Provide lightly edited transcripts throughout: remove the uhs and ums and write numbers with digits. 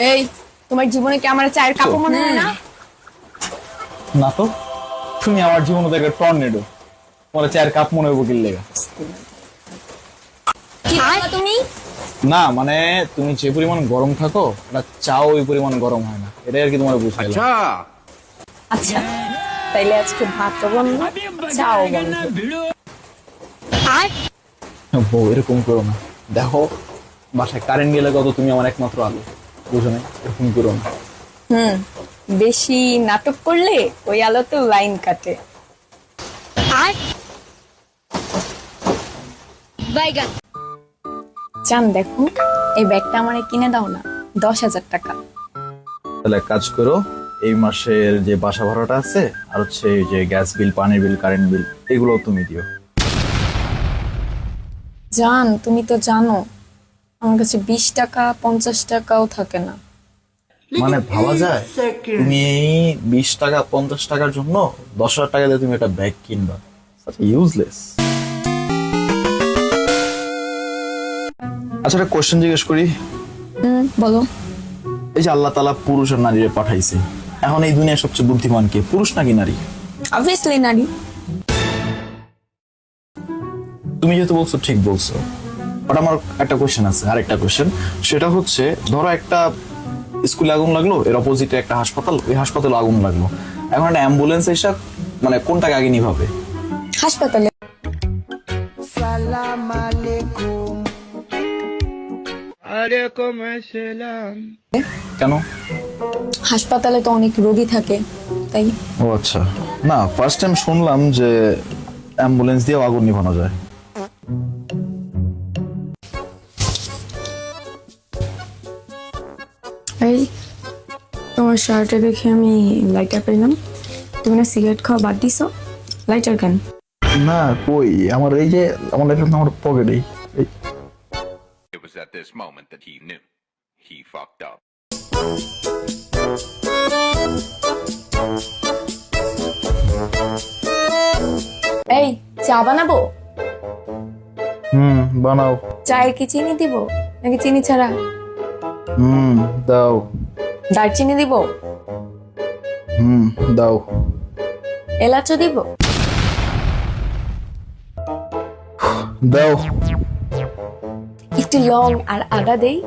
এই, তোমার জীবনে কি আমার চায়ের কাপ মনে হয় না? না তো, তুমি আমার জীবনে দেখে টর্নেডো, তোমার চায়ের কাপ মনে হইব কি লেগা? কি বলো তুমি? না মানে তুমি যে পরিমাণ গরম থাকো ওটা চাও ওই পরিমাণ গরম হয় না, এটাই আর কি তোমার বুঝাইলাম। আচ্ছা, তাইলে আজকে ভাতও বন্ধ, চাও বন্ধ। আর বউ এরকম করো না, দেখো বাসায় কারেন্ট গেলে কত তুমি আমার একমাত্র আলো, বুঝো না? এরকম করো না। বেশি নাটক করলে ওই আলোতে লাইন কাটে। আর বাইগান চান, দেখো এই ব্যাগটা আমারে কিনে দাও না, 10,000 টাকা। তাহলে এক কাজ করো, এই মাসের যে বাসা ভাড়াটা আছে আর হচ্ছে এই যে গ্যাস বিল, পানির বিল, কারেন্ট বিল, এগুলো তুমি দিও। জান, তুমি তো জানো আমার কাছে 20 টাকা 50 টাকাও থাকে না। মানে ভাবা যায় তুমি এই 20 টাকা 50 টাকার জন্য 10,000 টাকা দিয়ে তুমি একটা ব্যাগ কিনবা? ইউজলেস। আচ্ছা, একটা কোশ্চেন জিজ্ঞেস করি। বলো। এই যে আল্লাহ তাআলা পুরুষ আর নারীরে পাঠাইছে, এখন এই দুনিয়ার সবচেয়ে বুদ্ধিমান কে, পুরুষ নাকি নারী? অবভিয়াসলি নারী। তুমি যেহেতু বলছো ঠিক বলছো, বাট আমার একটা কোশ্চেন আছে, আর একটা কোশ্চেন, সেটা হচ্ছে ধরো একটা স্কুলে আগুন লাগলো, এর অপোজিটে একটা হাসপাতাল, ওই হাসপাতালে আগুন লাগলো, এখন একটা অ্যাম্বুলেন্স এসে মানে কোনটাকে আগে নিভাবে? হাসপাতালে। সালাম আলাইকুম। আলাইকুম আসসালাম। কেন? হাসপাতালে তো অনেক রোগী থাকে, তাই। ও আচ্ছা, না ফার্স্ট টাইম শুনলাম যে অ্যাম্বুলেন্স দিয়ে আগুন নিভানো যায়। এই, তোমার শার্টে দেখে আমি লাইটার পেলাম। তুমি না সিগারেট খাওয়া বাদ দিছো, লাইটার কেন? না কই, আমার এই যে আমার লেখা আমার পকেটেই। It was at this moment that he knew he fucked up. এই, চা বানাবো? বানাও। চায়ে কি চিনি দিব নাকি চিনি ছাড়া? দাও। দারচিনি দিব? দাও। এলাচও দিব? দাও। একটু লং আর আদা দেই?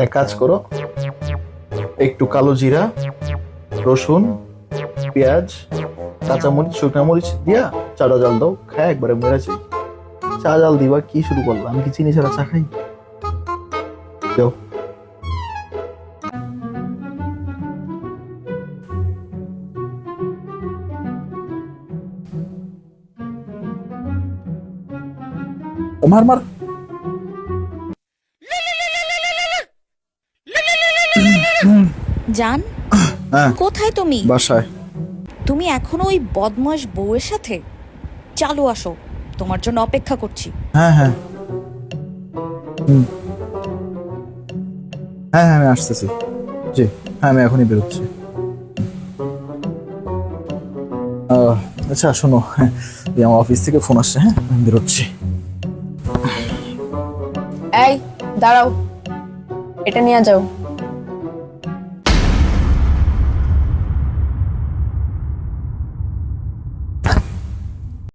এক কাজ করো, একটু কালো জিরা, রসুন, পেঁয়াজ, কাঁচামরিচ, শুকনো মরিচ দিয়া চাটা জাল দাও, খায় একবারে মেরেছি। চা জাল দিবা কি শুরু করলাম? আমি কি চিনি ছাড়া চা খাই? দাও। মার মার। জান, কোথায় তুমি? বাসায়। তুমি এখনো ওই বদমাস বউয়ের সাথে? চালু আসো, তোমার জন্য অপেক্ষা করছি। হ্যাঁ হ্যাঁ হ্যাঁ হ্যাঁ, আমি আসতেছি। জি হ্যাঁ, আমি এখনই বেরোচ্ছি। আচ্ছা শোনো, আমার অফিস থেকে ফোন আসছে, হ্যাঁ আমি বেরোচ্ছি। এই দাঁড়াও, এটা নিয়ে যাও।